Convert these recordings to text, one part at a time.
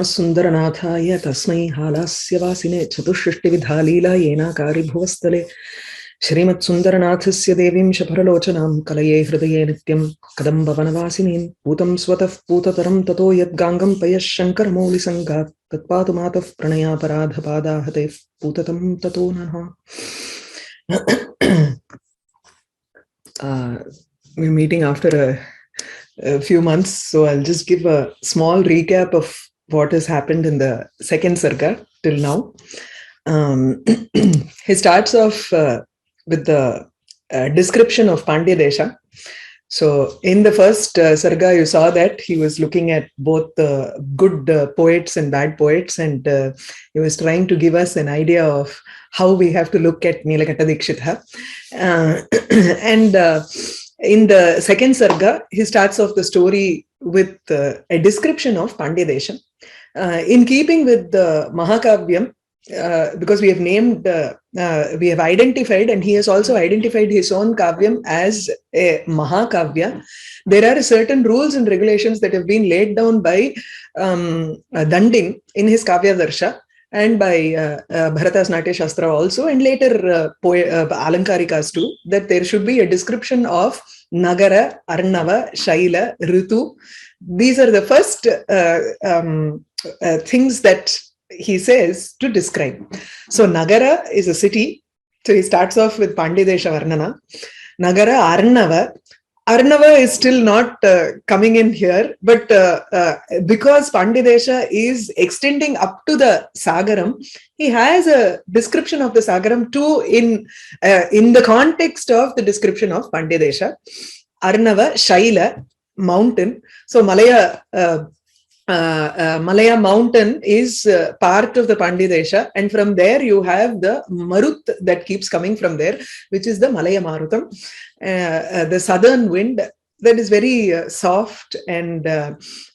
Sundaranathaaya tasmai halasya vasine chatushrishtividha leela yenakari bhuvastale Shrimat Sundaranathasya devim shaparalochanam kalaye hridaye nityam kadamba vanavasinim bhutam swatah bhutataram tato yad gangam payash shankar mouli sangat tatpatu matav pranaya paradha padahatev bhutatam tato naha. We're meeting after a few months, so I'll just give a small recap of what has happened in the second Sarga till now. He starts off with the description of Pandya Desha. So in the first Sarga, you saw that he was looking at both good poets and bad poets, and he was trying to give us an idea of how we have to look at Nilakanta Dikshitha. And in the second Sarga, he starts off the story with a description of Pandya Desha. In keeping with the Mahakavyam, because we have named, we have identified, and he has also identified his own Kavyam as a Mahakavya. There are certain rules and regulations that have been laid down by Dandin in his Kavya Darsha and by Bharata's Natya Shastra also, and later Alankarikas too, that there should be a description of Nagara, Arnava, Shaila, Ritu. These are the first things that he says to describe. So Nagara is a city. So he starts off with Pandya Desha Varnana. Nagara, Arnava. Arnava is still not coming in here, but because Pandya Desha is extending up to the Sagaram, he has a description of the Sagaram too in the context of the description of Pandya Desha. Arnava, Shaila, mountain. So Malaya mountain is part of the Pandya Desha, and from there you have the Marut that keeps coming from there, which is the Malaya Marutam, the southern wind that is very soft and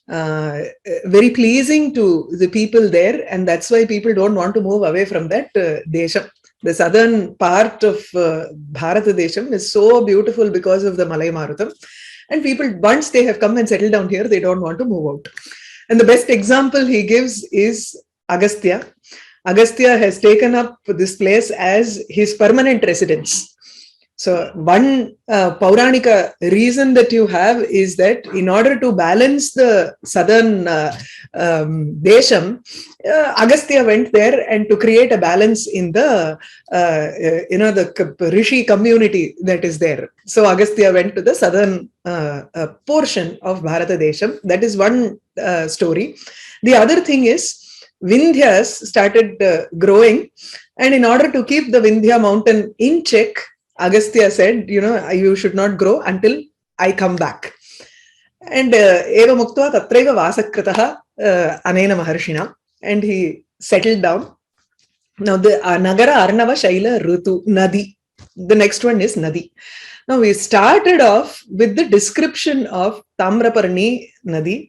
very pleasing to the people there, and that's why people don't want to move away from that Desha. The southern part of Bharata Desham is so beautiful because of the Malaya Marutam, and people, once they have come and settled down here, they don't want to move out. And the best example he gives is Agastya. Agastya has taken up this place as his permanent residence. So one Pauranika reason that you have is that in order to balance the southern Desham, Agastya went there and to create a balance in the the Rishi community that is there. So Agastya went to the southern portion of Bharata Desham. That is one story. The other thing is Vindhyas started growing, and in order to keep the Vindhya mountain in check, Agastya said, you should not grow until I come back. And eva muktva tatraiva vasakritaha anena maharshina, and he settled down. Now the Nagara, Arnava, Shaila, Rutu, Nadi. The next one is Nadi. Now we started off with the description of Tamraparni Nadi,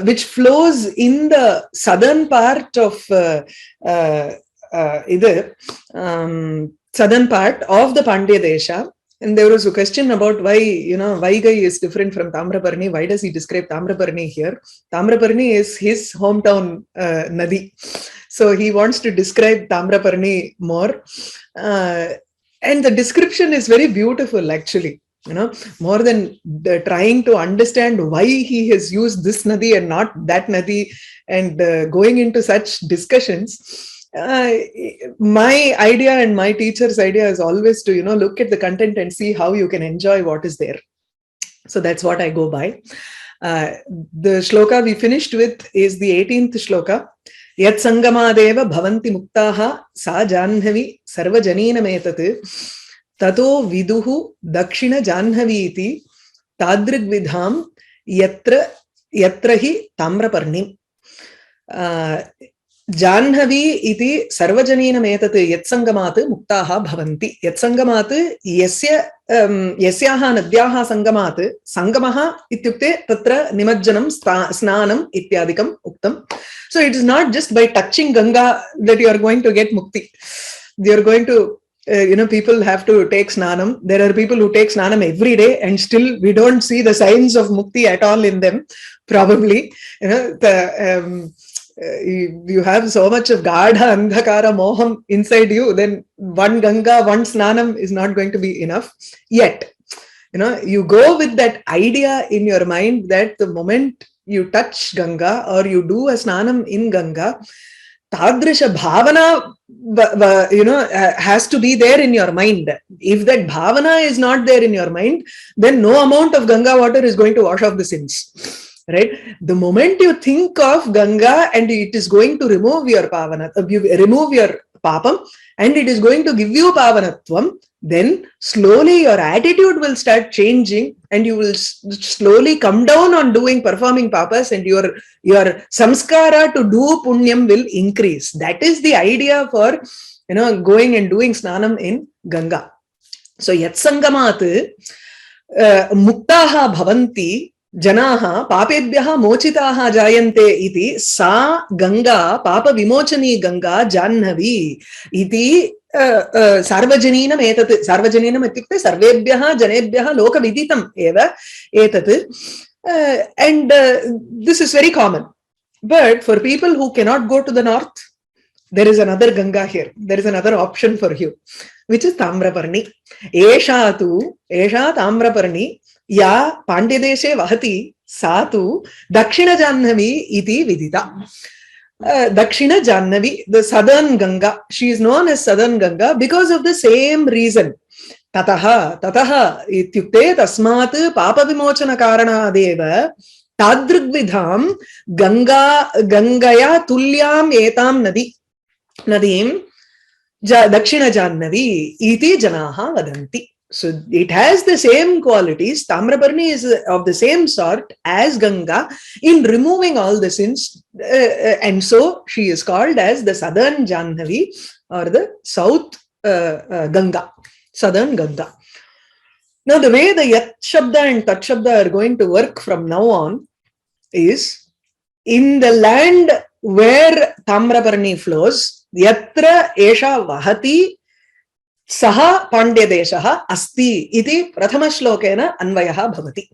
which flows in the southern part of southern part of the Pandya Desha. And there was a question about why, Vaigai is different from Tamraparni. Why does he describe Tamraparni here? Tamraparni is his hometown Nadi. So he wants to describe Tamraparni more. And the description is very beautiful, actually. More than trying to understand why he has used this Nadi and not that Nadi, and going into such discussions. My idea and my teacher's idea is always to, look at the content and see how you can enjoy what is there. So that's what I go by. The shloka we finished with is the 18th shloka. Yat sangamadeva bhavanti muktaha sa janhavi sarva janina metat tato viduhu dakshina janhavi iti tadrig vidham yatrahi tamraparnim. Janhavi iti sarvajanina metat yatsangamat muktaha bhavanti. Yatsangamat yasyaha nadyaha sangamat sangamaha ityukte tatra nimajjanam snanam ityadikam uktam. So it is not just by touching Ganga that you are going to get mukti. You are going to, people have to take snanam. There are people who take snanam every day and still we don't see the signs of mukti at all in them, probably. you have so much of Gadha Andhakara Moham inside you, then one Ganga, one Snanam is not going to be enough yet. You go with that idea in your mind that the moment you touch Ganga or you do a Snanam in Ganga, Tadrisha Bhavana, has to be there in your mind. If that Bhavana is not there in your mind, then no amount of Ganga water is going to wash off the sins. Right? The moment you think of Ganga and it is going to remove your pavana, remove your papam, and it is going to give you pavanatvam, then slowly your attitude will start changing and you will slowly come down on performing papas, and your samskara to do punyam will increase. That is the idea for going and doing snanam in Ganga. So yatsangamat muktaha bhavanti janaha papebhyaha mochitaha jayante iti sa Ganga papa vimochani Ganga jannavi iti sarvajaninam etat. Sarvajaninam ityukte sarvebhyaha janebhyaha lokaviditam eva etat. And this is very common. But for people who cannot go to the north, there is another Ganga here. There is another option for you, which is Tamraparni. Esha Tamraparni ya Pandyadeshe vahati satu Dakshina Jannavi iti vidita. Dakshina Jannavi, the southern Ganga, she is known as southern Ganga because of the same reason. Tataha ityukte tasmat papa vimochana karanadeva tadrigvidham Gangaya tulyam etam nadim Dakshina Jannavi iti janaha vadanti. So it has the same qualities. Tamraparni is of the same sort as Ganga in removing all the sins, and so she is called as the southern Jannavi or the south Ganga, southern Ganga. Now the way the Yat Shabda and Tat Shabda are going to work from now on is in the land where Tamraparni flows, Yatra Esha Vahati Saha Pandyadeshaha Asti iti Prathama Shlokena Anvayaha Bhavati.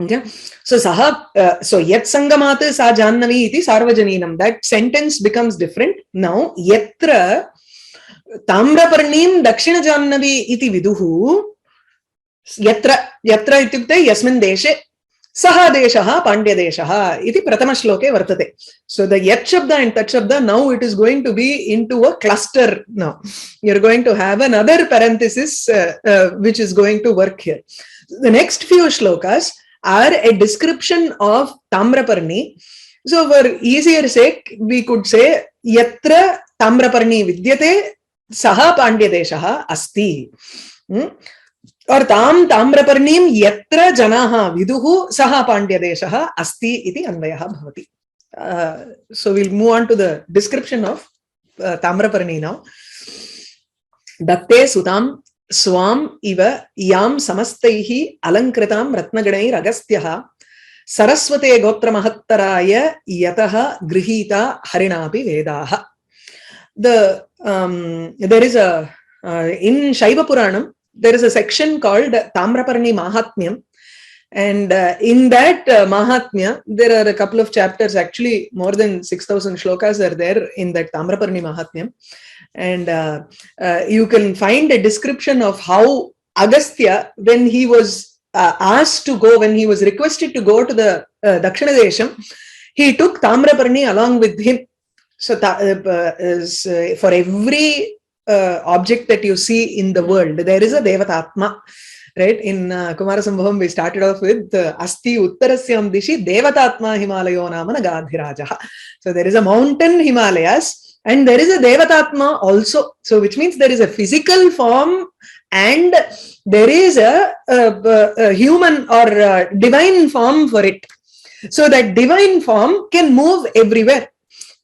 Okay. So Yat Sangamat Sa Jannavi iti Sarvajaninam. That sentence becomes different. Now Yatra Tamraparnim Dakshina Jannavi iti Viduhu Yatra ityukte Yasmin Deshe Saha Deshaha Pandyadeshaha iti Prathama Shloke Vartate. So the Yat Shabda and Tat Shabda, now it is going to be into a cluster now. You're going to have another parenthesis which is going to work here. The next few shlokas are a description of Tamraparni. So for easier sake, we could say Yatra Tamraparni Vidyate Saha Pandyadeshaha Asti. Or Tamraparnim Yatra Janaha Viduhu Saha Pandyadeshaha Asti iti Anvayaha Bhavati. So we'll move on to the description of Tamraparni now. Datte Sutam Swam Iva Yam Samastaihi Alankritam Ratnaganai Agastyaha Saraswate Gotra Mahattaraya Yataha Grihita Harinapi Vedaha. There is in Shaiva Puranam, there is a section called Tamraparni Mahatmyam, and in that Mahatmya, there are a couple of chapters, actually more than 6,000 shlokas are there in that Tamraparni Mahatmyam, and you can find a description of how Agastya, when he was asked to go, when he was requested to go to the Dakshina Desham, he took Tamraparni along with him. So for every object that you see in the world, there is a Devatatma. Right? In Kumarasambhavam, we started off with Asti Uttarasyam Dishi Devatatma Himalayo Namana Gadhirajaha. So there is a mountain Himalayas and there is a Devatatma also. So which means there is a physical form and there is a human or divine form for it. So that divine form can move everywhere.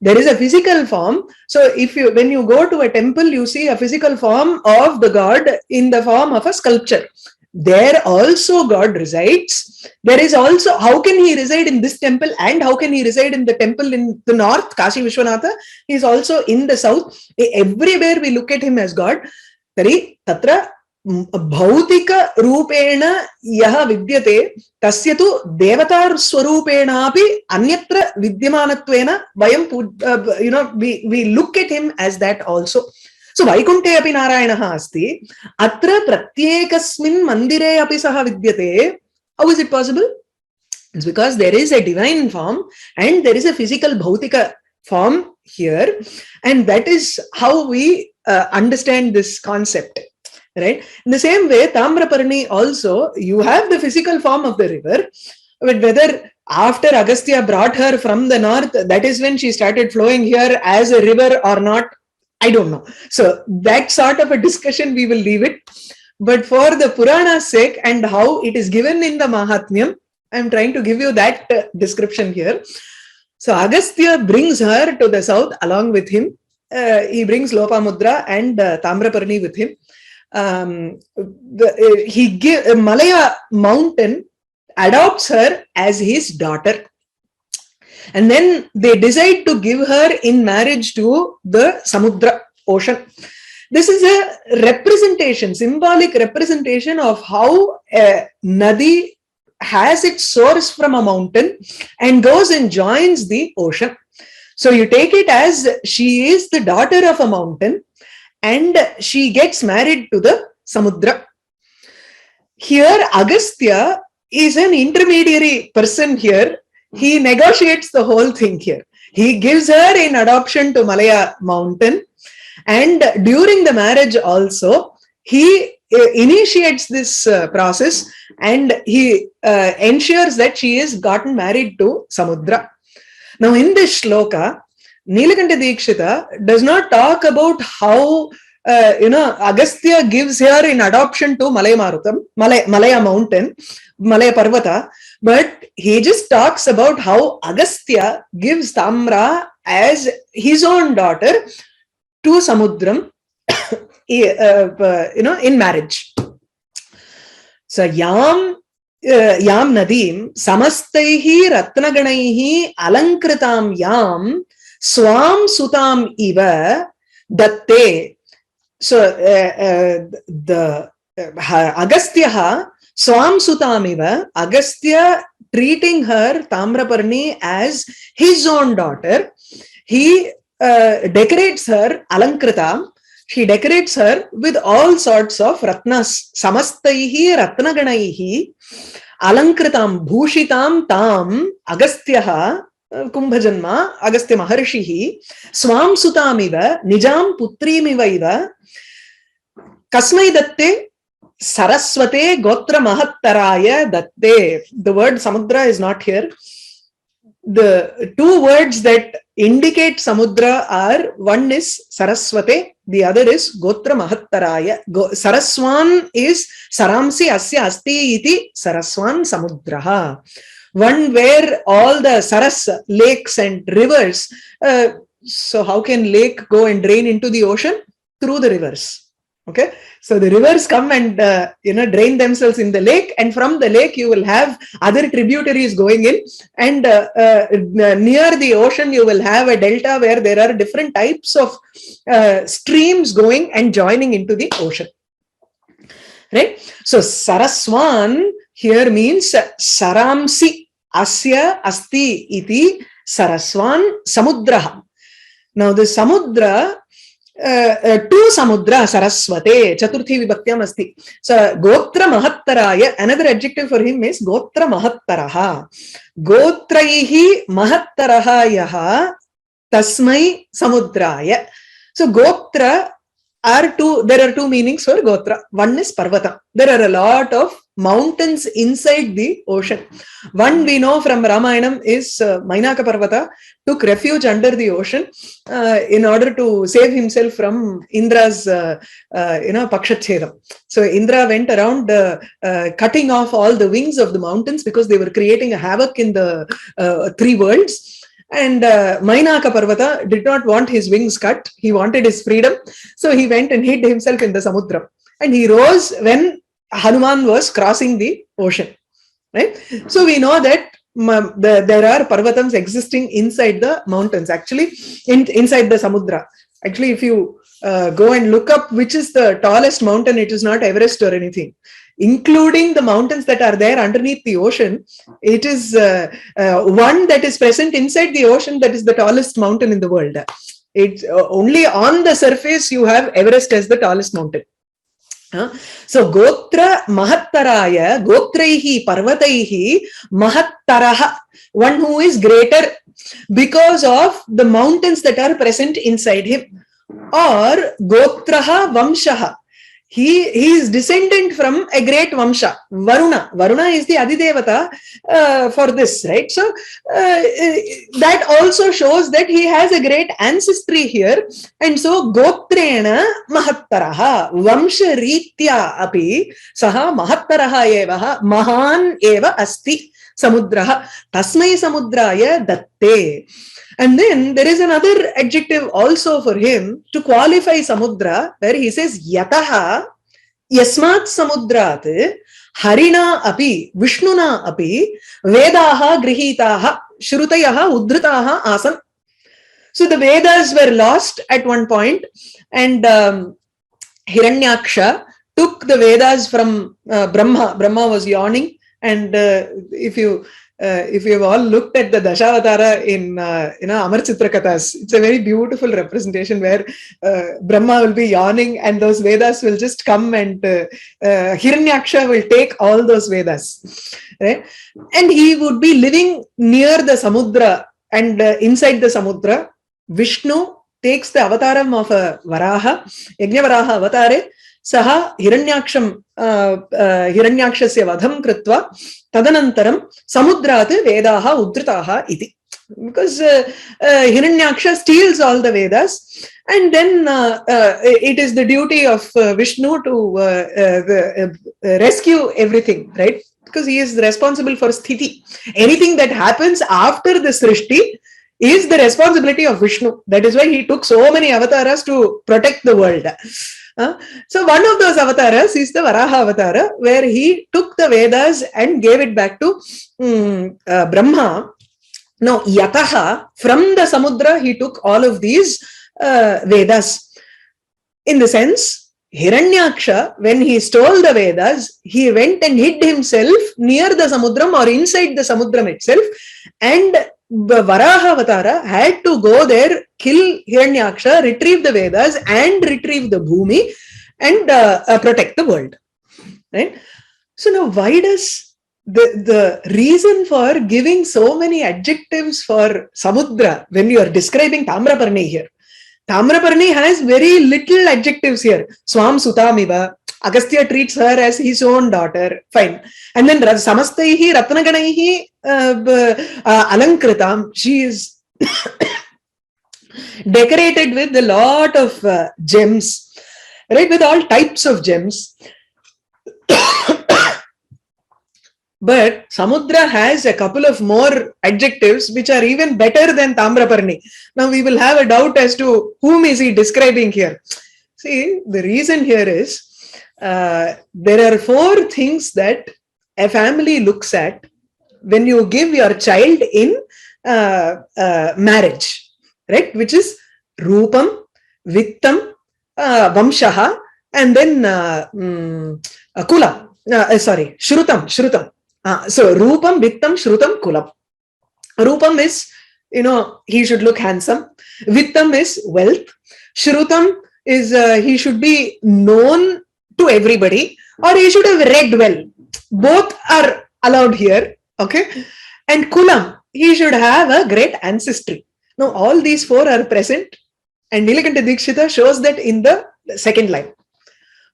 There is a physical form. So when you go to a temple, you see a physical form of the god in the form of a sculpture. There also God resides. There is also, how can he reside in this temple and how can he reside in the temple in the north, Kashi Vishwanatha? He is also in the south. Everywhere we look at him as God. Tari Tatra Bhautika Rupena Yaha Vidyate Tasya tu Devatar Swarupenapi Anyatra Vidyamanatwena Vayam we look at him as that also. So Vaikunte api Narayanaha asti Atra Pratyekasmin Mandire api saha Vidyate. How is it possible? It's because there is a divine form and there is a physical Bhautika form here, and that is how we understand this concept. Right? In the same way, Tamraparni also, you have the physical form of the river, but whether after Agastya brought her from the north, that is when she started flowing here as a river or not, I don't know. So that sort of a discussion, we will leave it. But for the Purana's sake and how it is given in the Mahatmyam, I'm trying to give you that description here. So Agastya brings her to the south along with him. He brings Lopamudra and Tamraparni with him. Malaya mountain adopts her as his daughter, and then they decide to give her in marriage to the Samudra ocean. This is a representation, symbolic representation of how a Nadi has its source from a mountain and goes and joins the ocean. So you take it as she is the daughter of a mountain and she gets married to the Samudra. Here, Agastya is an intermediary person here. He negotiates the whole thing here. He gives her in adoption to Malaya mountain, and during the marriage also, he initiates this process and he ensures that she is gotten married to Samudra. Now, in this shloka, Nilakanta Dikshita does not talk about how Agastya gives her in adoption to Malaya mountain, Malaya Parvata, but he just talks about how Agastya gives Tamra as his own daughter to Samudram, in marriage. So Yam Nadim Samastaihi Ratnaganaihi Alankritam Yam Swam Sutam Iva Datte. So the Agastya Swam Sutam Iva, Agastya treating her Tamraparni as his own daughter. He decorates her Alankritam. She decorates her with all sorts of ratnas. Samastaihi ratnaganaihi alankritam bhushitam tam Agastyaha Kumbhajanma Agastya Maharshihi Swam Sutamiva Nijam Putrimiva iva Kasmai Datte Saraswate Gotra Mahattaraya Datte. The word Samudra is not here. The two words that indicate Samudra are, one is Saraswate, the other is Gotra Mahattaraya. Saraswan is Saramsi Asya Asti iti Saraswan Samudraha. One where all the Saras, lakes and rivers. So how can lake go and drain into the ocean? Through the rivers. Okay, so the rivers come and drain themselves in the lake, and from the lake you will have other tributaries going in, and near the ocean you will have a delta where there are different types of streams going and joining into the ocean. Right? So Saraswan here means Saramsi Asya Asti iti Saraswan Samudraha. Now the Samudra to Samudra Saraswate Chaturthi Vibhaktyam Asti. So Gotra Mahattaraya, another adjective for him is Gotra Mahattaraha. Gotraihi Mahattaraha Yaha Tasmai Samudraya. So Gotra there are two meanings for Gotra. One is Parvata. There are a lot of mountains inside the ocean. One we know from Ramayanam is Mainaka Parvata took refuge under the ocean in order to save himself from Indra's Pakshachedam. So Indra went around cutting off all the wings of the mountains because they were creating a havoc in the three worlds. And Mainaka Parvata did not want his wings cut. He wanted his freedom. So he went and hid himself in the Samudra. And he rose when Hanuman was crossing the ocean. Right? So we know that there are Parvatams existing inside the mountains, actually, inside the Samudra. Actually, if you go and look up which is the tallest mountain. It is not Everest or anything. Including the mountains that are there underneath the ocean, it is one that is present inside the ocean that is the tallest mountain in the world. It's only on the surface you have Everest as the tallest mountain. So Gotra Mahattaraya, Gotraihi Parvataihi Mahattaraha, one who is greater because of the mountains that are present inside him. Or Gotraha Vamshaha, he is descendant from a great Vamsha, Varuna. Varuna is the Adidevata for this, right? So that also shows that he has a great ancestry here. And so Gotrena Mahattaraha, Vamsha Ritya api Saha Mahattaraha evaha Mahan eva asti Samudraha Tasmai Samudraya Datte. And then there is another adjective also for him to qualify Samudra, where he says Yataha Yasmat Samudrat Harina api Vishnuna api Vedaha Grihitaha Shrutayaha Udritaha Asan. So the Vedas were lost at one point, and Hiranyaksha took the Vedas from Brahma. Brahma was yawning, and if you have all looked at the Dashavatara in Amar Chitra Kathas, it's a very beautiful representation where Brahma will be yawning and those Vedas will just come, and Hiranyaksha will take all those Vedas, right? And he would be living near the Samudra, and inside the Samudra, Vishnu takes the avataram of a Varaha, Yajnavaraha avatare, Saha Hiranyaksham Hiranyakshasya vadham kritva tadanantaram Samudrat Vedaha Udritaha iti. Because Hiranyaksha steals all the Vedas, and then it is the duty of Vishnu to rescue everything, right? Because he is responsible for sthiti. Anything that happens after the Srishti is the responsibility of Vishnu. That is why he took so many avatars to protect the world. So one of those avatars is the Varaha Avatara, where he took the Vedas and gave it back to Brahma. Now, Yataha, from the Samudra, he took all of these Vedas. In the sense, Hiranyaksha, when he stole the Vedas, he went and hid himself near the Samudram or inside the Samudram itself, and the Varaha Avatara had to go there, kill Hiranyaksha, retrieve the Vedas and retrieve the Bhumi and protect the world. Right? So now why does the reason for giving so many adjectives for Samudra when you are describing Tamraparni here? Tamraparni has very little adjectives here. Swam Sutamiva. Agastya treats her as his own daughter. Fine. And then Samastaihi Ratnaganaihi Alankritam. She is decorated with a lot of gems, right? With all types of gems. But Samudra has a couple of more adjectives which are even better than Tamraparni. Now we will have a doubt as to whom is he describing here. See, the reason here is there are 4 things that a family looks at when you give your child in marriage, right? Which is Rupam, Vittam, Vamshaha, and then Kula. Shrutam. So Rupam, Vittam, Shrutam, Kulam. Rupam is, he should look handsome. Vittam is wealth. Shrutam is he should be known to everybody, or he should have read well. Both are allowed here, okay? And Kulam, he should have a great ancestry. Now, all these 4 are present, and Nilakanta Dikshita shows that in the second line.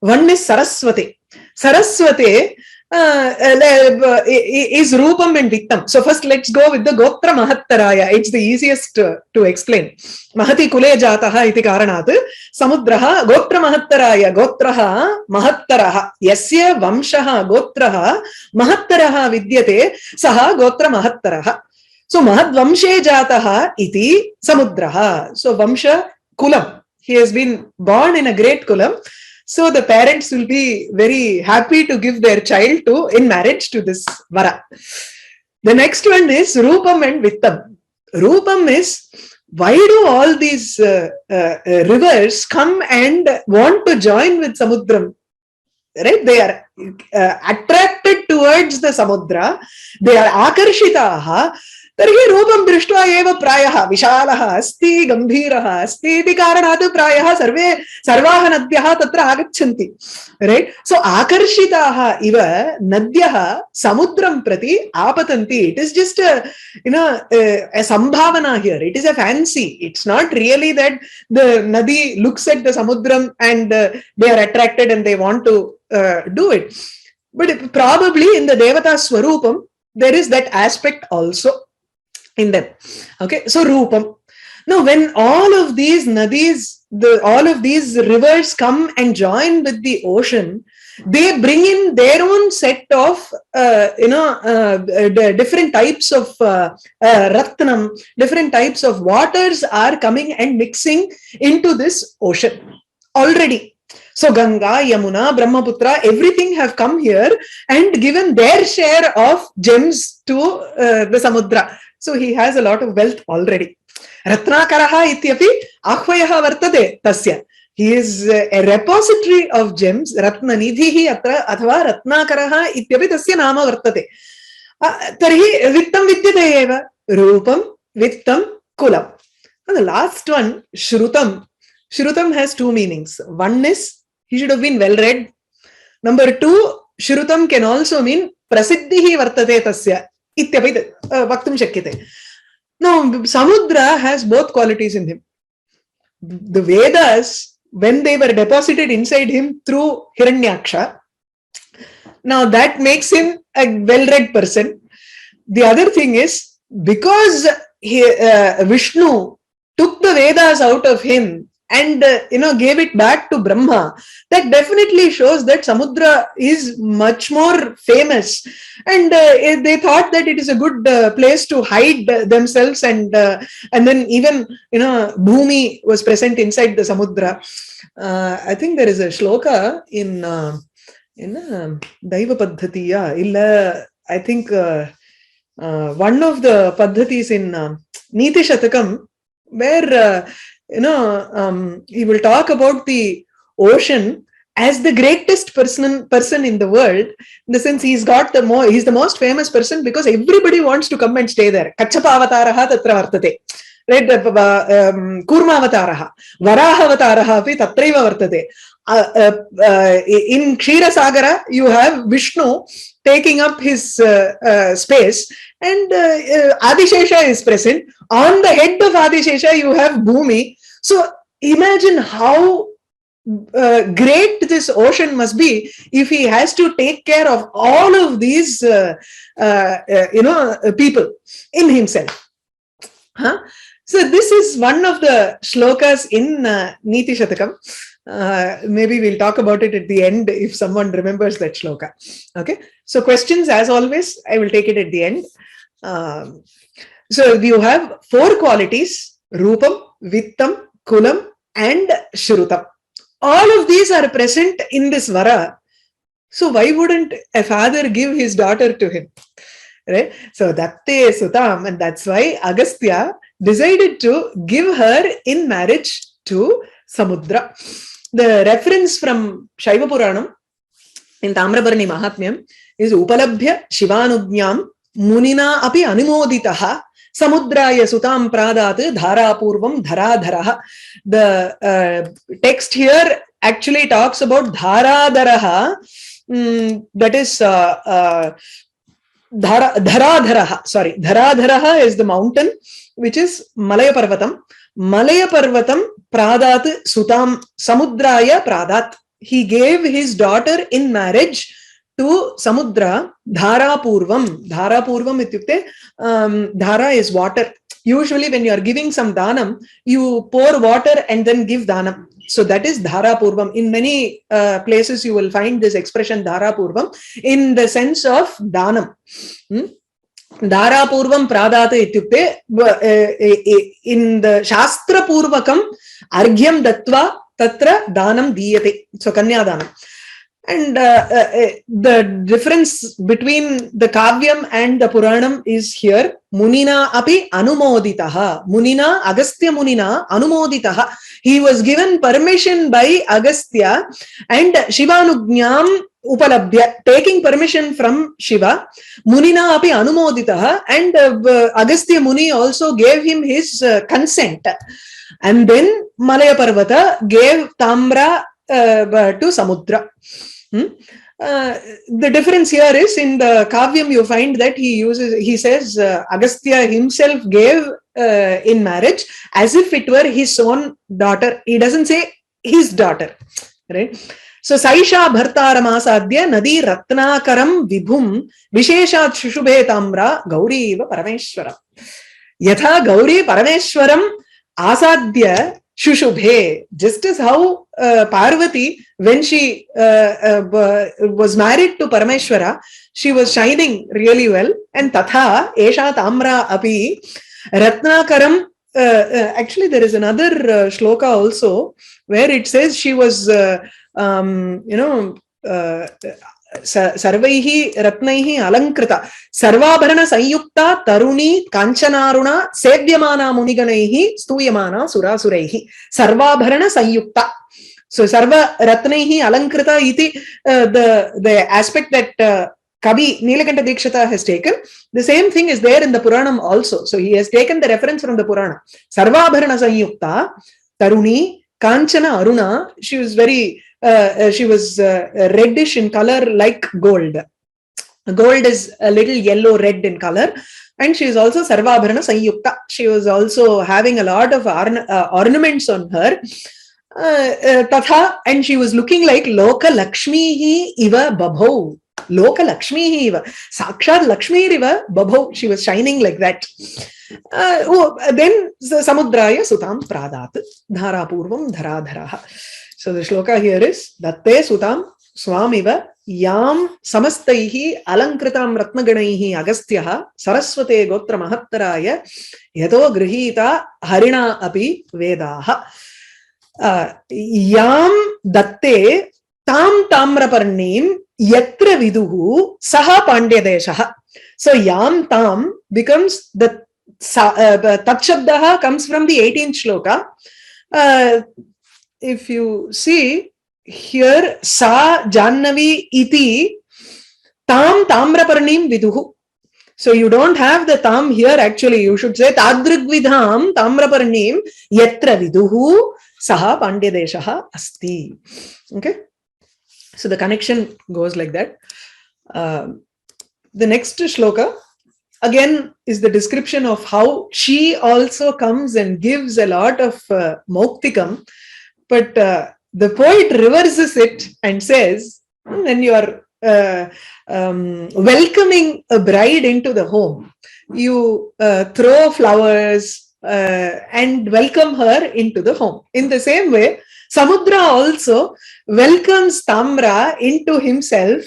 One is Saraswati. Saraswati is Rupam and Vittam. So first let's go with the Gotra Mahattaraya. It's the easiest to explain. Mahati Kule Jataha iti karanat Samudraha Gotra Mahattaraya Gotraha Mahattaraha Yasya Vamshaha Gotraha Mahattaraha Vidyate Saha Gotra Mahattaraha. So Mahad Vamshe Jataha iti Samudraha. So Vamsha Kulam. He has been born in a great Kulam. So the parents will be very happy to give their child in marriage to this Vara. The next one is Rupam and Vittam. Rupam is why do all these rivers come and want to join with Samudram? Right? They are attracted towards the Samudra. They are akarshitaha. तर्हि रूपं दृष्ट्वा एव प्रायः विशालः अस्ति गम्भीरः अस्ति इति कारणात् प्रायः सर्वाः नद्यः तत्र आगच्छन्ति. राइट? सो आकर्षिताः इव नद्यः समुद्रं प्रति आपतन्ति. It is just a sambhavana here. It is a fancy. It's not really that the nadi looks at the samudram and they are attracted and they want to do it. But probably in the devata swarupam there is that aspect also in them. Okay, so Rupam. Now, when all of these nadis, all of these rivers come and join with the ocean, they bring in their own set of, different types of ratnam, different types of waters are coming and mixing into this ocean already. So Ganga, Yamuna, Brahmaputra, everything have come here and given their share of gems to the Samudra. So he has a lot of wealth already. Ratnakaraha ityapi ahvayaha vartate tasya. He is a repository of gems. Ratnanidhihi atra athava ratnakaraha ityapi tasya nama vartate. Tarhi vittam vidyate eva. Rupam, vittam, kulam. And the last one, shrutam. Shrutam has two meanings. One is he should have been well read. Number two, shrutam can also mean prasiddhihi vartate tasya. Ityapi vaktum shakyate. Now, Samudra has both qualities in him. The Vedas, when they were deposited inside him through Hiranyaksha, now that makes him a well-read person. The other thing is, because Vishnu took the Vedas out of him and gave it back to Brahma, that definitely shows that Samudra is much more famous, and they thought that it is a good place to hide themselves, and then even Bhumi was present inside the Samudra. I think there is a shloka in Daiva Paddhatiya illa, I think one of the Paddhatis in Niti Shatakam, where he will talk about the ocean as the greatest person in the world, in the sense he's the most famous person because everybody wants to come and stay there. Kachapa-avataraha tatra vartate. Right? Kurma-avataraha. Varaha-avataraha api tatraiva vartate. In Ksheera-sagara, you have Vishnu taking up his space, and Adishesha is present. On the head of Adishesha, you have Bhumi. So imagine how great this ocean must be if he has to take care of all of these people in himself. So this is one of the shlokas in Niti Shatakam. Maybe we'll talk about it at the end if someone remembers that shloka. Okay, so questions as always, I will take it at the end. So you have four qualities: Rupam, Vittam, Kulam and Shrutam. All of these are present in this Vara. So why wouldn't a father give his daughter to him? Right? So Datte Sutam, and that's why Agastya decided to give her in marriage to Samudra. The reference from Shaiva Puranam in Tamrabarni Mahatmyam is Upalabhya Shivanudnyam Munina api Anumoditaha Samudraya Sutam Pradat Dharapurvam Dharadharaha. The text here actually talks about Dharadharaha, that is Dharadharaha. Sorry, Dharadharaha is the mountain, which is Malaya Parvatam. Malaya Parvatam Pradat Sutam Samudraya Pradat. He gave his daughter in marriage to Samudra. Dharapurvam. Dharapurvam ityukte, dhara is water. Usually when you are giving some dhanam, you pour water and then give dhanam. So that is Dharapurvam. In many places you will find this expression Dharapurvam in the sense of dhanam. Dharapurvam Pradata ityukte, in the Shastra Purvakam Argyam Dattva Tatra Dhanam Diyate. So Kanya Dhanam. And the difference between the Kavyam and the Puranam is here. Munina api anumoditaha. Munina, Agastya Munina anumoditaha. He was given permission by Agastya and Shivanugnyam upalabhya, taking permission from Shiva. Munina api anumoditaha, and Agastya Muni also gave him his consent. And then Malaya Parvata gave Tamra to Samudra. The difference here is in the Kavyam you find that he says Agastya himself gave in marriage as if it were his own daughter. He doesn't say his daughter, right? So Saisha Bhartaramasadya Nadi Ratnakaram Vibhum Visheshat Shushubhe Tamra Gauri Eva Parameshwaram. Yatha Gauri Parameshwaram Asadya Shushubhe, just as how Parvati, when she was married to Parameshwara, she was shining really well. And Tatha, Esha Tamra Api, Ratnakaram, actually there is another shloka also, where it says she was, Sarvaihi Ratnaihi Alankrita Sarvabharana Sanyukta Taruni Kanchanaruna Sevyamana Muniganaihi Stuyamana Surasuraihi Sarvabharana Sanyukta. So Sarva Ratnaihi Alankrita iti the aspect that Kavi Nilakanta Dikshita has taken. The same thing is there in the Puranam also. So he has taken the reference from the Purana. Sarvabharana Sanyukta Taruni Kanchana Aruna. She was very she was reddish in color like gold. Gold is a little yellow red in color, and she is also Sarvabharana Sanyukta. She was also having a lot of ornaments on her. Tatha, and she was looking like Loka Lakshmihi Iva Babho. Loka Lakshmihi Iva. Sakshat Lakshmi Iva Babho. She was shining like that. Then Samudraya Sutam Pradat. Dhara Purvam Dharadharaha. So the shloka here is Datte Sutam Swamiva Yam Samastaihi Alankritam Ratnaganaihi Agastyaha Saraswate Gotra Mahattaraya Yato Grihita Harina Api Vedaha. Yam Datte Tam Tamraparnim Yatra Viduhu Saha Pandyadeshaha. So Yam Tam becomes the Tatshabdaha comes from the 18th shloka. If you see here, Sa Jannavi Iti Tam Tamraparnim Viduhu. So you don't have the Tam here actually. You should say Tadrigvidham Tamraparnim Yatra Viduhu Saha Pandyadeshaha Asti. Okay. So the connection goes like that. The next shloka again is the description of how she also comes and gives a lot of Moktikam. But the poet reverses it and says, when you are welcoming a bride into the home, you throw flowers and welcome her into the home. In the same way, Samudra also welcomes Tamra into himself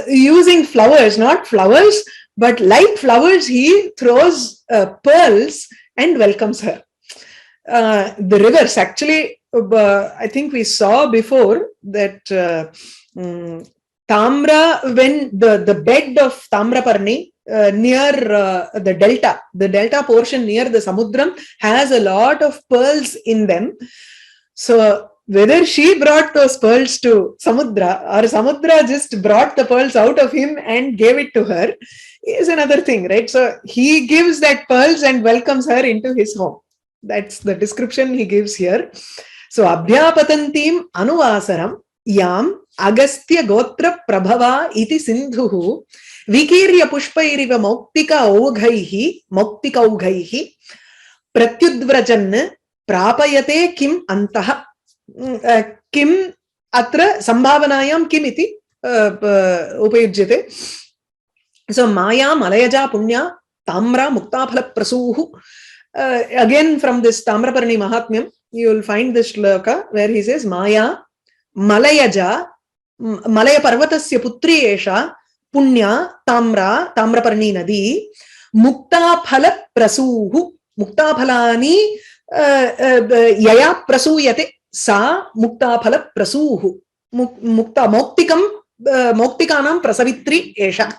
using flowers, not flowers, but like flowers, he throws pearls and welcomes her. The reverse, actually, I think we saw before that Tamra, when the bed of Tamraparni near the delta portion near the Samudram has a lot of pearls in them. So whether she brought those pearls to Samudra or Samudra just brought the pearls out of him and gave it to her is another thing, right? So he gives that pearls and welcomes her into his home. That's the description he gives here. So Abhyapatantim Anuvasaram Yam Agastya Gotra Prabhava iti Sindhuhu Vikirya Pushpairiva Moktika Augaihi Pratyudvrajan Prapayate Kim Antaha. Kim Atra Sambhavanayam Kim iti Upayujyate. So Maya Malayaja Punya Tamra Muktaphala Prasuhu. Again from this Tamraparni Mahatmyam, you will find this shloka where he says Maya Malayaja Malaya Parvatasya Putri Esha Punya Tamraparni Nadi Muktaphala Prasuhu Muktaphalani Yaya Prasuyate Sa Muktaphala Prasuhu. Moktikanam prasavitri esha.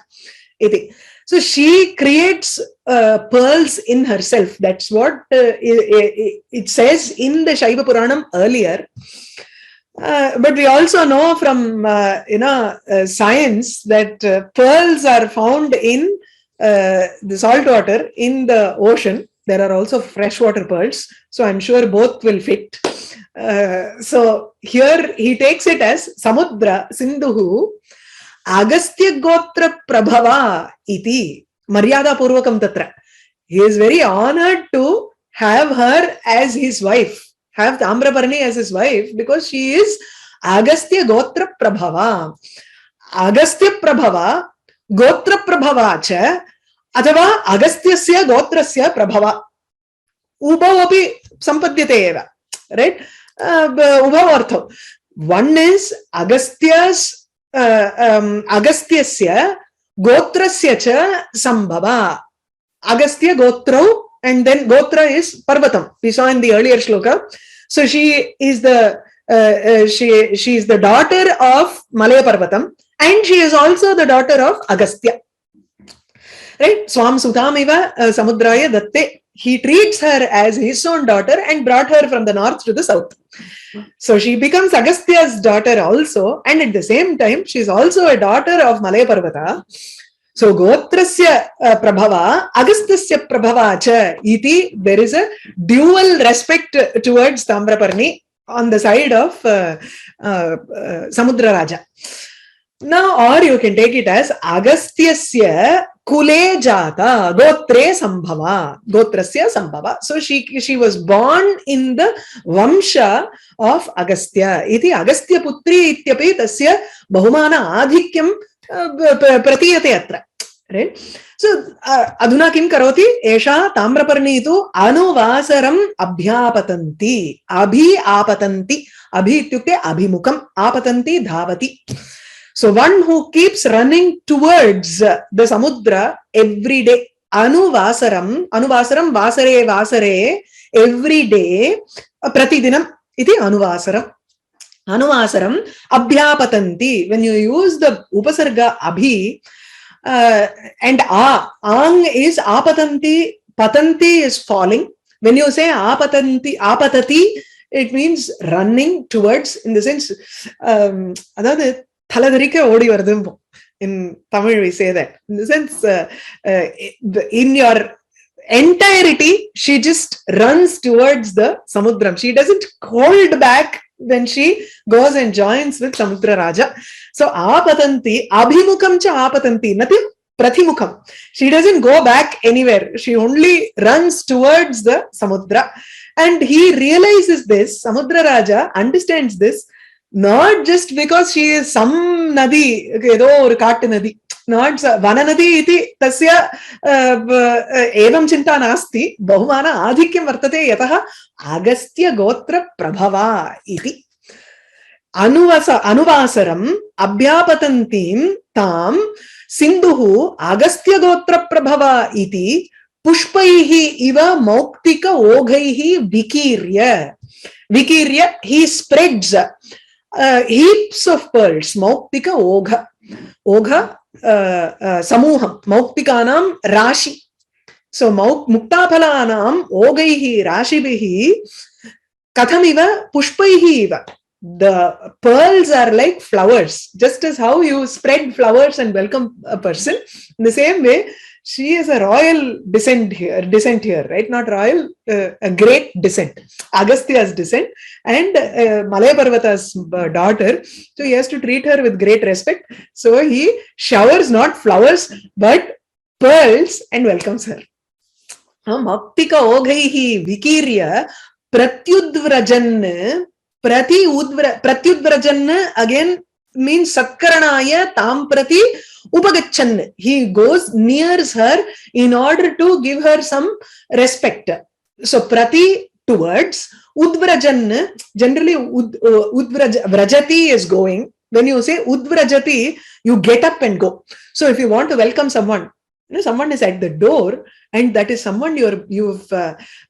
So she creates pearls in herself. That's what it says in the Shaiva Puranam earlier. But we also know from science that pearls are found in the salt water in the ocean. There are also freshwater pearls. So I'm sure both will fit. So here he takes it as Samudra Sindhuhu Agastya Gotra Prabhava iti Maryada Purvakam Tatra. He is very honored to have her as his wife, have Tamraparni as his wife, because she is Agastya Gotra Prabhava. Agastya Prabhava, Gotra Prabhava cha, athava Agastyasya Gotrasya Prabhava. Ubhavapi sampadyate eva. Right? Ubhavartho. One is Agastyasya Gotrasya cha Sambhava. Agastya Gotrau, and then Gotra is Parvatam. We saw in the earlier shloka. So she is the she is the daughter of Malaya Parvatam, and she is also the daughter of Agastya. Right? Swam Sutamiva Samudraya Datte. He treats her as his own daughter and brought her from the north to the south. So she becomes Agastya's daughter also, and at the same time, she is also a daughter of Malaya Parvata. So Gotrasya Prabhava, Agastasya Prabhava cha iti, there is a dual respect towards Tamraparni on the side of Samudra Raja. Now, or you can take it as Agastyasya Kule Jata Gotre Sambhava. Gotrasya Sambhava. So she was born in the Vamsha of Agastya. Iti Agastya Putri ityapi tasya Bahumana Adhikyam Pratiyate atra. Right? So Adhuna Kim Karoti Esha Tamraparni tu Anuvasaram Abhyapatanti. Abhi Apatanti. Abhi ityukte Abhimukam. Apatanti Dhavati. So one who keeps running towards the Samudra every day, Anuvasaram, Vasare, every day, Pratidinam, iti Anuvasaram. Anuvasaram, Abhyapatanti. When you use the Upasarga Abhi, and Ang is Apatanti, Patanti is falling. When you say Apatati, it means running towards, in the sense, in Tamil we say that. In the sense, in your entirety, she just runs towards the Samudram. She doesn't hold back when she goes and joins with Samudra Raja. So, Apatanti, Abhimukam cha Apatanti, nothing Prathimukam. She doesn't go back anywhere. She only runs towards the Samudra. And he realizes this, Samudra Raja understands this, not just because she is some nadi, edo or kaat nadi, not vana nadi iti tasya evam chinta nasti, bahumana adhikyam vartate yataha Agastya Gotra Prabhava iti. Anuvasaram Abhyapatantim tam Sindhuhu Agastya Gotra Prabhava iti Pushpaihi iva Mauktika Oghaihi Vikirya. Vikirya, he spreads heaps of pearls. Mauktika Ogha. Ogha Samuham. Mauktikanam Rashi. So Muktaphalanam Ogaihi Rashibihi Kathamiva Pushpaihi iva. The pearls are like flowers. Just as how you spread flowers and welcome a person, in the same way, she is a royal descent here, right? Not royal, a great descent. Agastya's descent and Malaya Parvata's daughter. So he has to treat her with great respect. So he showers not flowers, but pearls and welcomes her. Maktika Oghaihi Vikirya Pratyudvrajan. Pratyudvrajan again means Satkaranaya Tam Prati Upagachan. He goes nears her in order to give her some respect. So Prati towards, Udvrajan, generally Vrajati is going. When you say Udvrajati, you get up and go. So if you want to welcome someone, someone is at the door and that is someone you've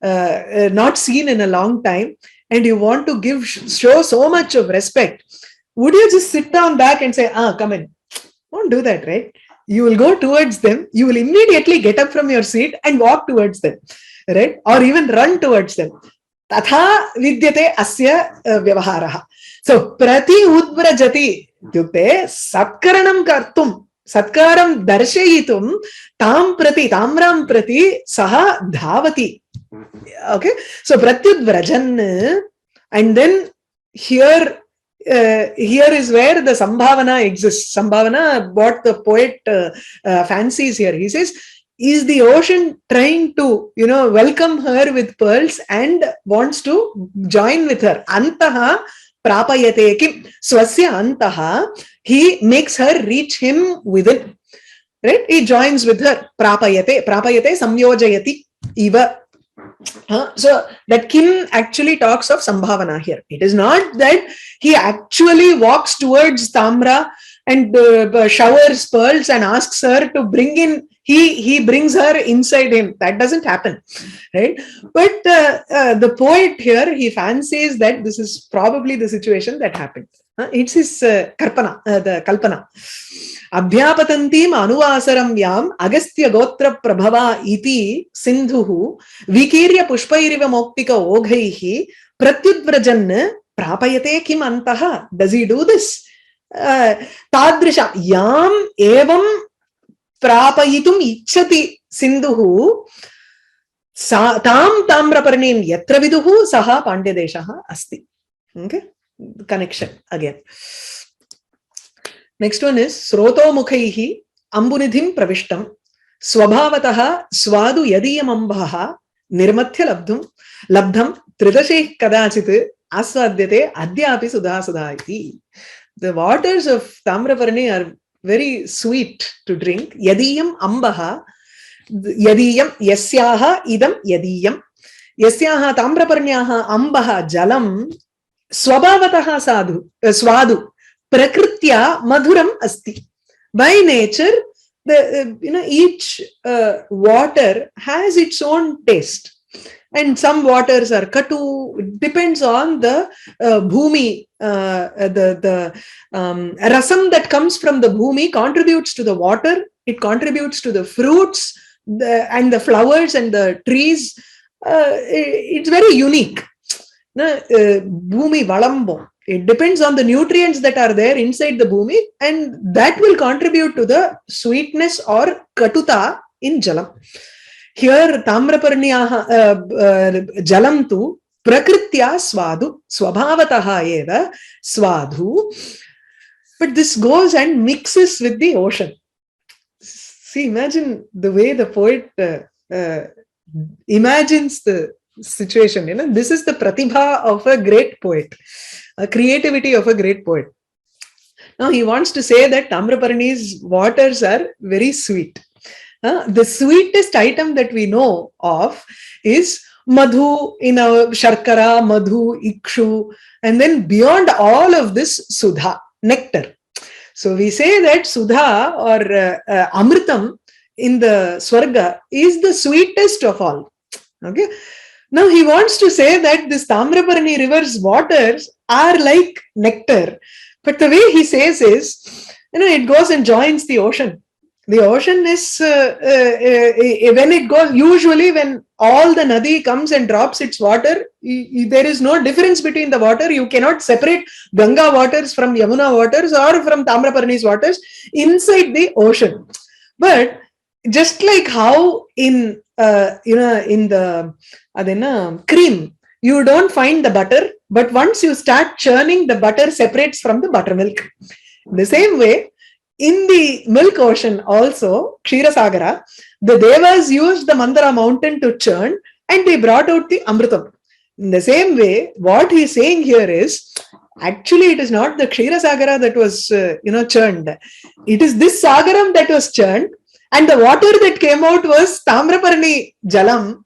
not seen in a long time, and you want to show so much of respect. would you just sit down back and say, come in? Won't do that, right? You will go towards them. You will immediately get up from your seat and walk towards them, right? Or even run towards them. Tatha vidyate asya vyavaharaha. So, prati udvrajati ityukte satkaranam kartum, satkaram darshayitum tam prati, tamram prati saha dhavati. Okay, so pratyudvrajan, and then here is where the sambhavana exists. Sambhavana, what the poet fancies here. He says, is the ocean trying to, welcome her with pearls and wants to join with her? Antaha prapayate kim. Swasya antaha, he makes her reach him within. Right? He joins with her. Prapayate samyojayati iva. So that Kim actually talks of Sambhavana here. It is not that he actually walks towards Tamra and showers pearls and asks her to bring in, he brings her inside him. That doesn't happen, right? But the poet here, he fancies that this is probably the situation that happened. It's his the kalpana. Abhyapatantim anuvasaram yam agastya gotra prabhava iti sindhuhu vikirya pushpairiva moktika oghaihi pratyudvrajan prapayate kim antaha. Does he do this? Tadrisha yam evam prapayitum ichchati sindhuhu tam tamraparnim yatra viduhu saha pandyadeshaha asti. Okay, connection again. Next one is Sroto Mukhaihi Ambunidhim Pravishtam Swabhavataha Swadu Yadiyam Ambaha Nirmathya Labdham Tridasheh Kadachit Aswadyate Adyapi Sudha iti. The waters of Tamraparni are very sweet to drink. Yadiyam Ambaha Yadiyam Yasyaha Idam Yadiyam Yasyaha Tamraparnyaha Ambaha Jalam Swabhavataha Swadu Prakritya madhuram asti. By nature, each water has its own taste, and some waters are katu. It depends on the bhumi. The rasam that comes from the bhumi contributes to the water. It contributes to the fruits and the flowers and the trees. It's very unique. Bhumi valambo. It depends on the nutrients that are there inside the bhumi, and that will contribute to the sweetness or katuta in jalam. Here, tamraparnyaha jalam tu prakritya swadu, swabhavataha eva swadu. But this goes and mixes with the ocean. See, imagine the way the poet imagines the situation. This is the pratibha of a great poet. A creativity of a great poet. Now he wants to say that Tamraparni's waters are very sweet. The sweetest item that we know of is madhu in a sharkara, madhu, ikshu, and then beyond all of this, sudha, nectar. So we say that sudha or amritam in the Sarga is the sweetest of all. Okay. Now he wants to say that this Tamraparni river's waters are like nectar. But the way he says is, it goes and joins the ocean. The ocean is, when it goes, usually when all the nadi comes and drops its water, there is no difference between the water. You cannot separate Ganga waters from Yamuna waters or from Tamraparni's waters inside the ocean. But just like how in the cream, you don't find the butter, but once you start churning, the butter separates from the buttermilk. The same way, in the milk ocean also, Ksheerasagara, the Devas used the Mandara mountain to churn and they brought out the Amritam. In the same way, what he's saying here is, actually it is not the Ksheerasagara that was, churned. It is this Sagaram that was churned, and the water that came out was Tamraparni Jalam,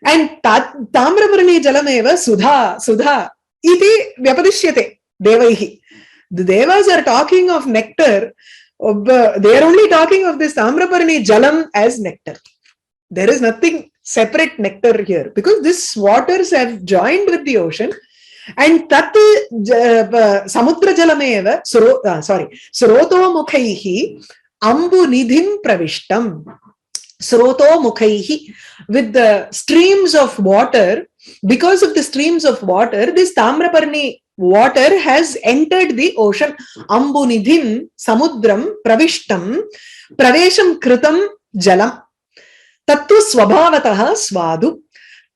and Tamraparni Jalam eva Sudha, iti vyapadishyate devaihi. The Devas are talking of nectar. They are only talking of this Tamraparni Jalam as nectar. There is nothing separate nectar here, because these waters have joined with the ocean And tat samudra jalameva sroto mukhaihi ambu nidhim pravishtam. Sroto mukhaihi, with the streams of water, because of the streams of water, this Tamraparni water has entered the ocean. Ambu nidhim samudram pravishtam pravesham kritam jalam. Tattu swabhavataha swadu.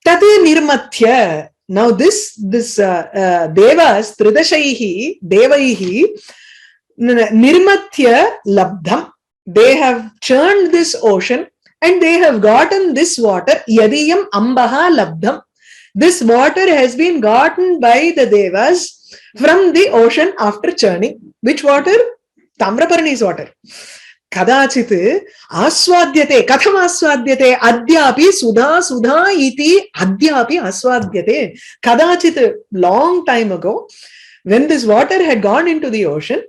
Tat nirmathya. Now this devas, tridashaihi, devaihi, nirmathya labdham. They have churned this ocean and they have gotten this water. Yadiyam ambaha labdham. This water has been gotten by the devas from the ocean after churning. Which water? Tamraparni's water. Kadachit aswadyate. Katham aswadyate? Adyapi sudha sudha iti adyapi aswadyate. Kadachit, long time ago, when this water had gone into the ocean,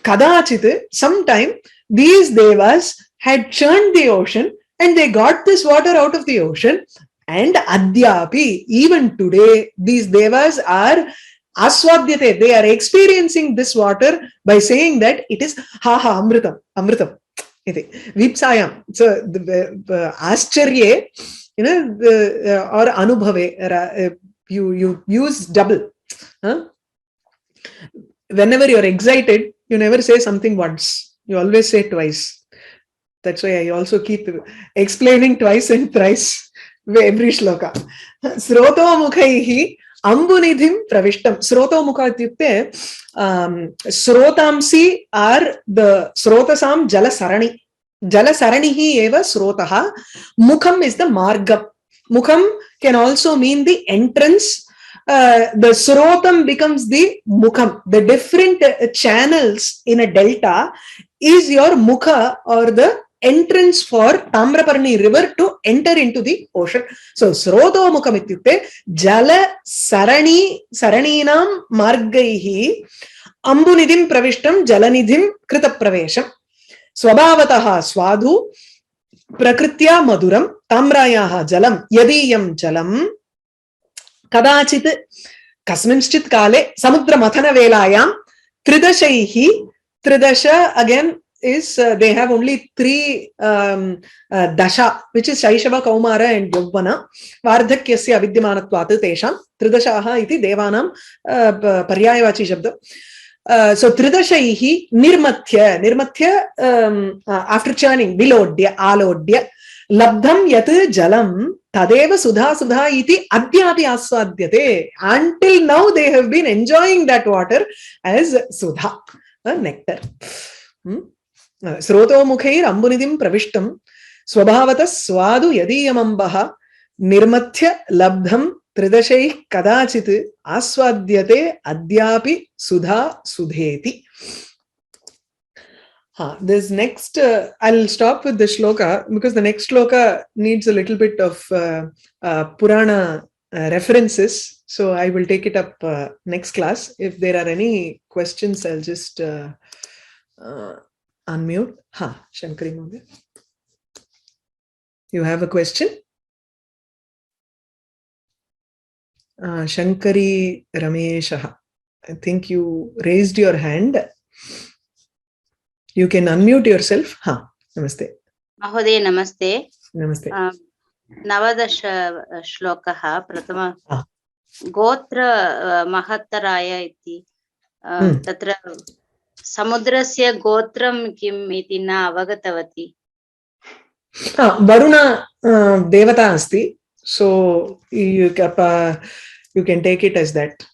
kadachit, sometime, these devas had churned the ocean and they got this water out of the ocean. And adyapi, even today, these devas are aswadyate. They are experiencing this water by saying that it is ha amritam, amritam. Vipsayam. So the ascharye, or anubhave, you use double. Whenever you're excited, you never say something once. You always say twice. That's why I also keep explaining twice and thrice every shloka. Sroto mukhaihi ambunidhim pravishtam. Sroto mukha ityukte srotamsi are the srotasam jalasarani. Jalasaranihi eva srotaha. Mukham is the margam. Mukham can also mean the entrance. The srotam becomes the mukham. The different channels in a delta is your mukha, or the entrance for Tamraparni river to enter into the ocean. So sroto mukham ityukte jala saraninam margaihi ambunidhim pravishtam jalanidhim krita pravesham. Swabhavataha swadhu prakritya maduram tamrayaha jalam yadiyam jalam kadachit kasminchit kale samudra mathana velayam tridashaihi. Tridasha again is they have only three dasha, which is Shaishava, Kaumara and Yogvana. Vardhakyasya avidyamanatvat tesham tridashaha iti devanam paryayavachi shabda. So tridashaihi nirmathya after churning, vilodya, alodya, labdham yat jalam tadeva sudha iti adyapi aswadyate. Until now they have been enjoying that water as sudha, nectar. Sroto mukhair ambunidhim pravishtam swabhavata swadu yadiyamambaha nirmathya labdham tridashaih kadachit aswadyate adyapi sudha sudheti. This next, I'll stop with the shloka because the next shloka needs a little bit of Purana references. So I will take it up next class. If there are any questions, I'll just unmute. Shankari Mode. You have a question? Shankari Ramesha. I think you raised your hand. You can unmute yourself. Namaste. Mahodaya, namaste. Namaste. Navadasha shlokaha pratama gotra mahattaraya iti tatra samudrasya gotram kim iti na avagatavati. Varuna devata asti. So you can take it as that.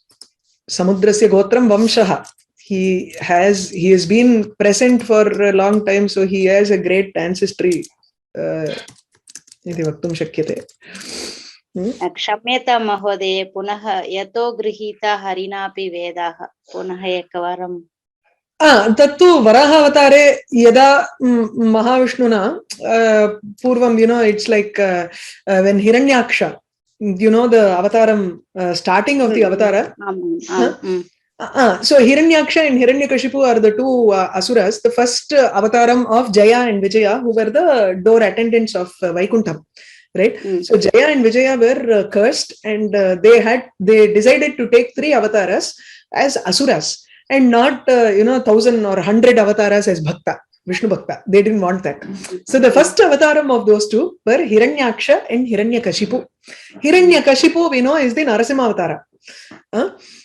Samudrasya gotram vamshaha. He has been present for a long time, so he has a great ancestry. Iti vaktum shakyate. Kshamyata mahodaya punaha yato grihita harinapi vedaha punaha ekavaram. Tattu Varahavatare yada Mahavishnuna Purvam, it's like when Hiranyaksha, the avataram, starting of the avatara. So Hiranyaksha and Hiranyakashipu are the two asuras, the first avataram of Jaya and Vijaya, who were the door attendants of Vaikuntham. right? So Jaya and Vijaya were cursed, and they decided to take 3 avatars as asuras, and not 1,000 or 100 avatars as bhakta, Vishnu bhakta. They didn't want that. So the first avataram of those two were Hiranyaksha and Hiranyakashipu. Hiranyakashipu, we know, is the Narasimha avatara.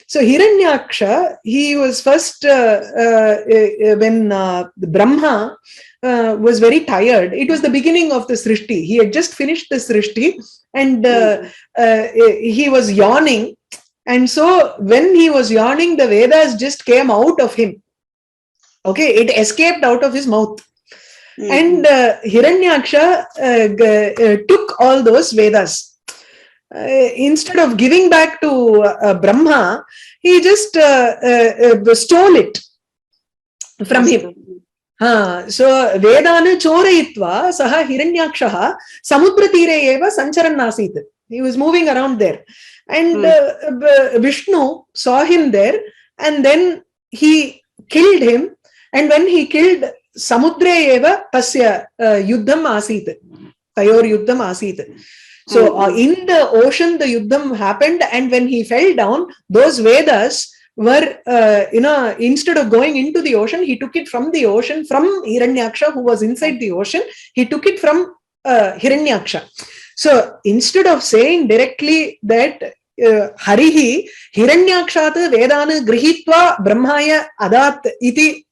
So Hiranyaksha, he was first when Brahma was very tired. It was the beginning of the Srishti. He had just finished the Srishti, and he was yawning. And so when he was yawning, the Vedas just came out of him. Okay, it escaped out of his mouth. And Hiranyaksha took all those Vedas. Instead of giving back to Brahma, he just stole it from him. So Vedana chorayitva saha Hiranyakshaha samudratire eva sancharan asit. He was moving around there, and Vishnu saw him there, and then he killed him. And when he killed, samudre eva tasya yuddham asit, tayor yuddham asit. So in the ocean, the yuddham happened, and when he fell down, those Vedas were, instead of going into the ocean, he took it from the ocean, from Hiranyaksha, who was inside the ocean. He took it from Hiranyaksha. So instead of saying directly that Harihi Hiranyakshat Vedana Grihitva Brahmaya Adat iti,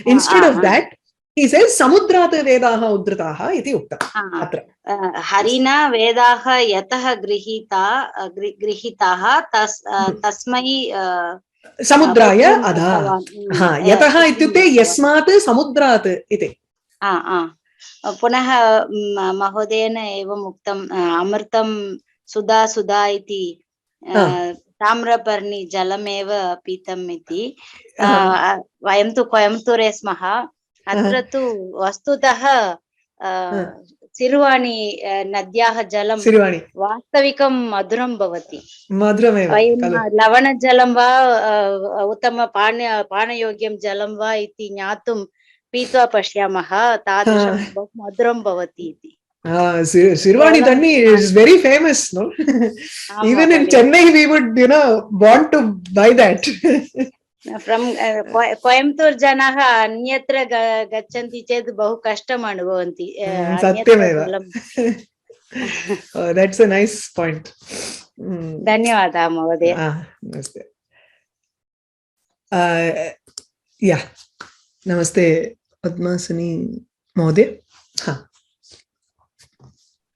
instead of that, he says Samudrata Vedaha Udrataha iti ukta. Harina Vedaha Yataha Grihitaha Tasmai Samudraya Adha. Yataha ityukte Yasmat Samudrat iti. पुनः महोदयेन एवम् उक्तम् अमृतं सुधा सुधा इति ताम्रपर्णी जलमेव पीतम् इति. वयं तु कोयम्बतूरे स्मः. अत्र तु वस्तुतः सिरुवाणि नद्याः जलं वास्तविकं मधुरं भवति. वयं लवणजलं वा उत्तम पानयोग्यं जलं वा इति ज्ञातुं पीत्वा पश्यामः, तादृशं बहु मधुरं भवति इति. Sirvani Thanni is very famous, no? Even in Chennai, we would, want to buy that. From Coimbatore janaः अन्यत्र गच्छन्ति चेत् बहु कष्टम् अनुभवन्ति. Satyameva. That's a nice point. धन्यवादः महोदय. Namaste. Yeah. Namaste, Padmasani Mohoday.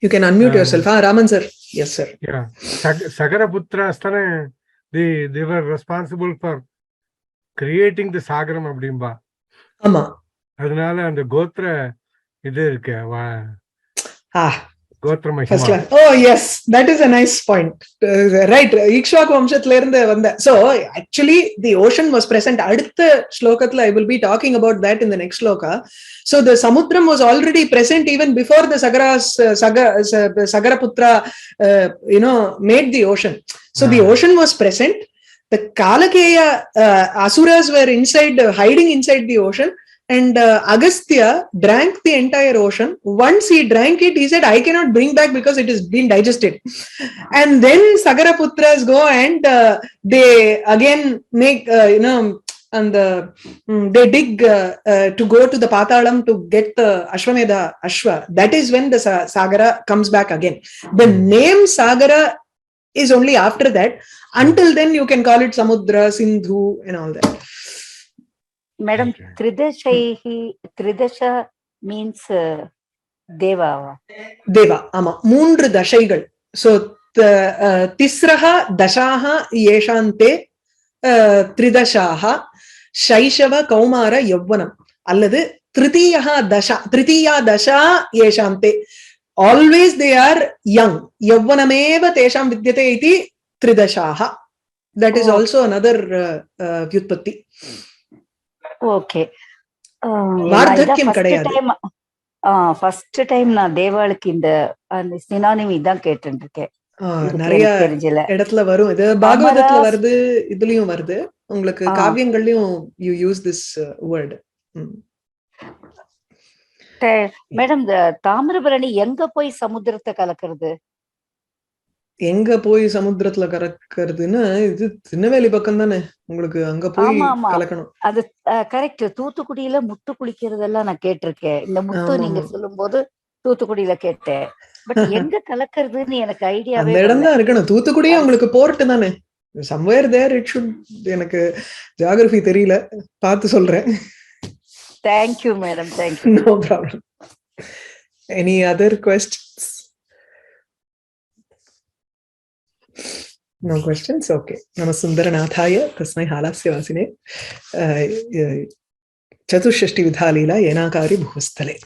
You can unmute yourself. Raman sir. Yes, sir. Yeah. Sagaraputra Asthana, they were responsible for creating the Sagaram Abdimba. Ama. Adnala and the Gotra Idirka. Gotra Mahima. Oh, yes. That is a nice point. Right. Ikshvaku Vamshatlerinde. So, actually, the ocean was present. Aditha Shlokatla, I will be talking about that in the next Shloka. So, the Samudram was already present even before the Sagaraputra, made the ocean. So, the ocean was present. The Kalakeya Asuras were inside, hiding inside the ocean. And Agastya drank the entire ocean. Once he drank it, he said, I cannot bring back because it has been digested. And then Sagaraputras go and they again make, and they dig to go to the Patalam to get the Ashwamedha Ashwa. That is when the Sagara comes back again. The name Sagara is only after that. Until then, you can call it Samudra, Sindhu, and all that. Madam, Tridasha means Deva. Deva, ama. Moondru dashaigal. So, Tisraha dashaha yeshante Tridashaha Shaishava Kaumara Yavvanam. Alladu Tritiya dasha yeshante. Always they are young. Yavvanameva tesham vidyate iti Tridashaha. That is also another vyutpatti. Okay. First time நான் தேவாளுக்கு இந்த synonym இதான் கேட்டுருக்கேன். நிறைய இடத்துல வரும். இது பாகவதத்துல வருது, இதுலயும் வருது. உங்களுக்கு காவியங்கள்லயும் you use this word. Madam இந்த தாமிரபரணி எங்க போய் சமுத்திரத்தை கலக்கிறது? எங்க போய் சமுத்திரத்துல கலக்கிறதுன்னு, இது திருநெல்வேலி பக்கம் தானே உங்களுக்கு, அங்க போய் ஆமா ஆமா கலக்கணும். அது கரெக்ட். தூத்துக்குடியில முத்து குளிக்கிறதெல்லாம் நான் கேட்டிருக்கேன். இந்த முத்து ஆமா நீங்க ஆமா சொல்லும் போது தூத்துக்குடியில கேட்டேன். பட் எங்க கலக்கிறதுன்னு எனக்கு ஐடியாவே அந்த இடம் வரல. தான் இருக்கணும். தூத்துக்குடியே உங்களுக்கு போர்ட் தானே, somewhere there it should. எனக்கு ஜியோகிராஃபி தெரியல, பார்த்து சொல்றேன். Thank you madam, thank you. No problem. Any other questions? No questions? Okay. Nama Sundaranathaaya tasmai halasya vasine चतुष्षष्टि विधा लीला येनाकारी भूस्थले.